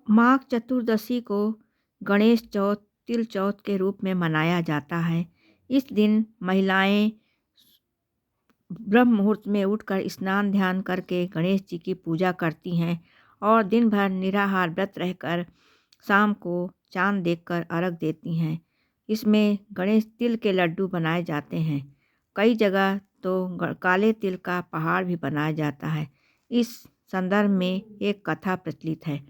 माघ चतुर्दशी को गणेश चौथ तिल चौथ के रूप में मनाया जाता है। इस दिन महिलाएं ब्रह्म मुहूर्त में उठकर स्नान ध्यान करके गणेश जी की पूजा करती हैं और दिन भर निराहार व्रत रहकर शाम को चांद देखकर अर्घ देती हैं। इसमें गणेश तिल के लड्डू बनाए जाते हैं। कई जगह तो काले तिल का पहाड़ भी बनाया जाता है। इस संदर्भ में एक कथा प्रचलित है।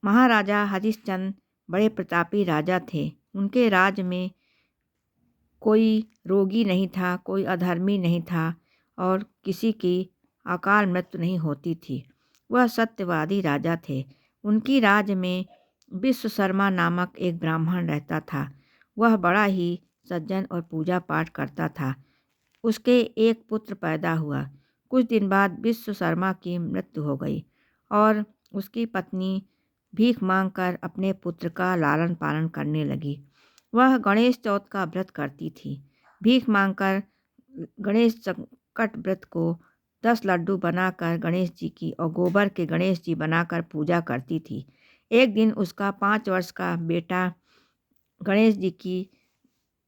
महाराजा हरिश्चंद्र बड़े प्रतापी राजा थे। उनके राज में कोई रोगी नहीं था, कोई अधर्मी नहीं था और किसी की अकाल मृत्यु नहीं होती थी। वह सत्यवादी राजा थे। उनकी राज में विश्वशर्मा नामक एक ब्राह्मण रहता था। वह बड़ा ही सज्जन और पूजा पाठ करता था। उसके एक पुत्र पैदा हुआ। कुछ दिन बाद विश्वशर्मा की मृत्यु हो गई और उसकी पत्नी भीख मांगकर अपने पुत्र का लालन पालन करने लगी। वह गणेश चौथ का व्रत करती थी। भीख मांगकर गणेश संकट व्रत को 10 लड्डू बनाकर गणेश जी की और गोबर के गणेश जी बनाकर पूजा करती थी। एक दिन उसका 5 वर्ष का बेटा गणेश जी की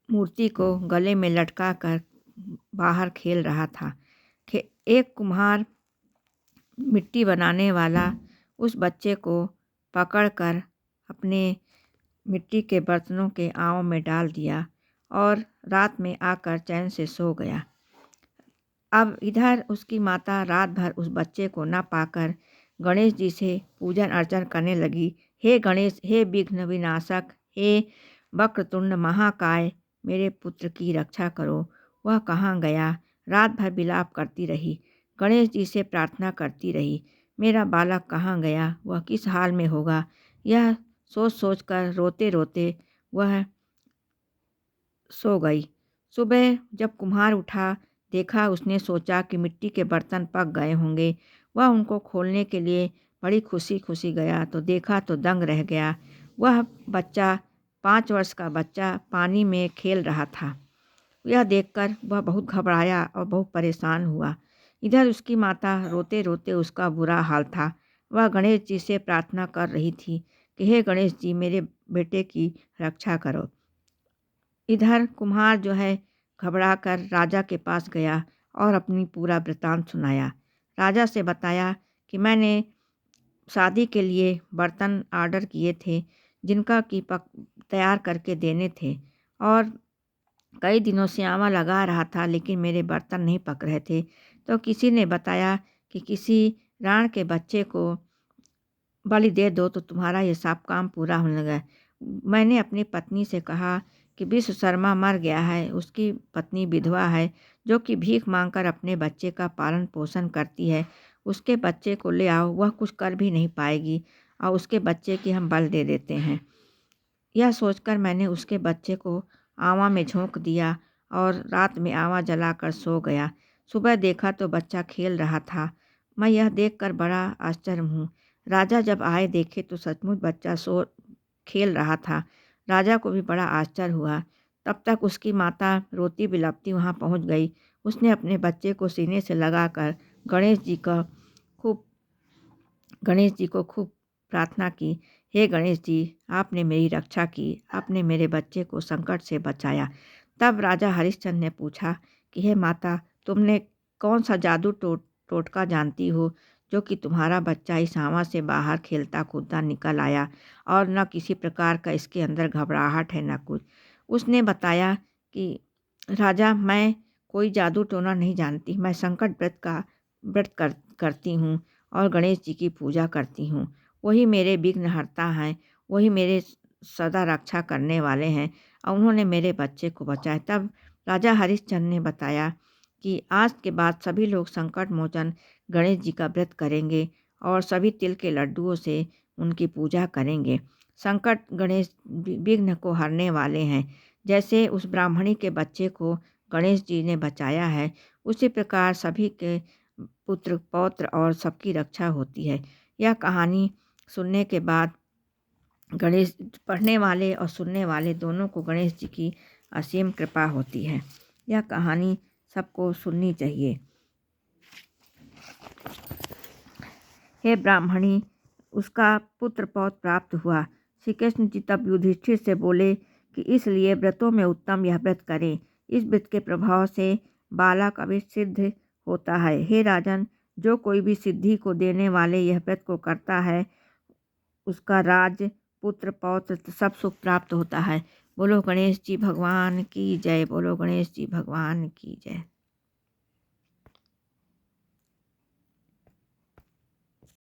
मूर्ति को गले में लटका कर बाहर खेल रहा था। एक कुम्हार मिट्टी बनाने वाला उस बच्चे को पकड़कर अपने मिट्टी के बर्तनों के आँव में डाल दिया और रात में आकर चैन से सो गया। अब इधर उसकी माता रात भर उस बच्चे को न पाकर गणेश जी से पूजन अर्चन करने लगी। हे गणेश, हे विघ्न विनाशक, हे वक्रतुंड महाकाय, मेरे पुत्र की रक्षा करो। वह कहाँ गया? रात भर विलाप करती रही। गणेश जी से प्रार्थना करती रही, मेरा बालक कहाँ गया? वह किस हाल में होगा? यह सोच सोच कर रोते रोते वह सो गई। सुबह जब कुम्हार उठा, देखा उसने सोचा कि मिट्टी के बर्तन पक गए होंगे। वह उनको खोलने के लिए बड़ी खुशी खुशी गया तो देखा तो दंग रह गया। वह बच्चा 5 वर्ष का बच्चा पानी में खेल रहा था। यह देखकर वह बहुत घबराया और बहुत परेशान हुआ। इधर उसकी माता रोते रोते उसका बुरा हाल था। वह गणेश जी से प्रार्थना कर रही थी कि हे गणेश जी, मेरे बेटे की रक्षा करो। इधर कुम्हार जो है घबरा कर राजा के पास गया और अपनी पूरा वृतांत सुनाया। राजा से बताया कि मैंने शादी के लिए बर्तन ऑर्डर किए थे जिनका कि तैयार करके देने थे और कई दिनों से आवा लगा रहा था लेकिन मेरे बर्तन नहीं पक रहे थे। तो किसी ने बताया कि किसी राण के बच्चे को बलि दे दो तो तुम्हारा ये सब काम पूरा होने लगा। मैंने अपनी पत्नी से कहा कि विश्वशर्मा मर गया है, उसकी पत्नी विधवा है जो कि भीख मांगकर अपने बच्चे का पालन पोषण करती है। उसके बच्चे को ले आओ, वह कुछ कर भी नहीं पाएगी और उसके बच्चे की हम बल दे देते हैं। यह सोचकर मैंने उसके बच्चे को आवा में झोंक दिया और रात में आवा जलाकर सो गया। सुबह देखा तो बच्चा खेल रहा था। मैं यह देखकर बड़ा आश्चर्य हूँ। राजा जब आए देखे तो सचमुच बच्चा सो खेल रहा था। राजा को भी बड़ा आश्चर्य हुआ। तब तक उसकी माता रोती बिलपती वहाँ पहुँच गई। उसने अपने बच्चे को सीने से लगाकर खूब गणेश जी को खूब प्रार्थना की, हे गणेश जी, आपने मेरी रक्षा की, आपने मेरे बच्चे को संकट से बचाया। तब राजा हरिश्चंद्र ने पूछा कि हे माता, तुमने कौन सा जादू टोटका जानती हो जो कि तुम्हारा बच्चा इस आवा से बाहर खेलता कूदता निकल आया और न किसी प्रकार का इसके अंदर घबराहट है न कुछ। उसने बताया कि राजा, मैं कोई जादू टोना नहीं जानती, मैं संकट व्रत करती हूँ और गणेश जी की पूजा करती हूँ। वही मेरे विघ्नहर्ता हैं, वही मेरे सदा रक्षा करने वाले हैं और उन्होंने मेरे बच्चे को बचाया। तब राजा हरिश्चंद्र ने बताया कि आज के बाद सभी लोग संकट मोचन गणेश जी का व्रत करेंगे और सभी तिल के लड्डुओं से उनकी पूजा करेंगे। संकट गणेश विघ्न को हरने वाले हैं। जैसे उस ब्राह्मणी के बच्चे को गणेश जी ने बचाया है, उसी प्रकार सभी के पुत्र पौत्र और सबकी रक्षा होती है। यह कहानी सुनने के बाद गणेश पढ़ने वाले और सुनने वाले दोनों को गणेश जी की असीम कृपा होती है। यह कहानी सबको सुननी चाहिए। हे ब्राह्मणी, उसका पुत्र पौत्र प्राप्त हुआ। श्री कृष्ण जी तब युधिष्ठिर से बोले कि इसलिए व्रतों में उत्तम यह व्रत करें। इस व्रत के प्रभाव से बालक अवश्य सिद्ध होता है। हे राजन, जो कोई भी सिद्धि को देने वाले यह व्रत को करता है उसका राज पुत्र पौत्र सब सुख प्राप्त होता है। बोलो गणेश जी भगवान की जय। बोलो गणेश जी भगवान की जय।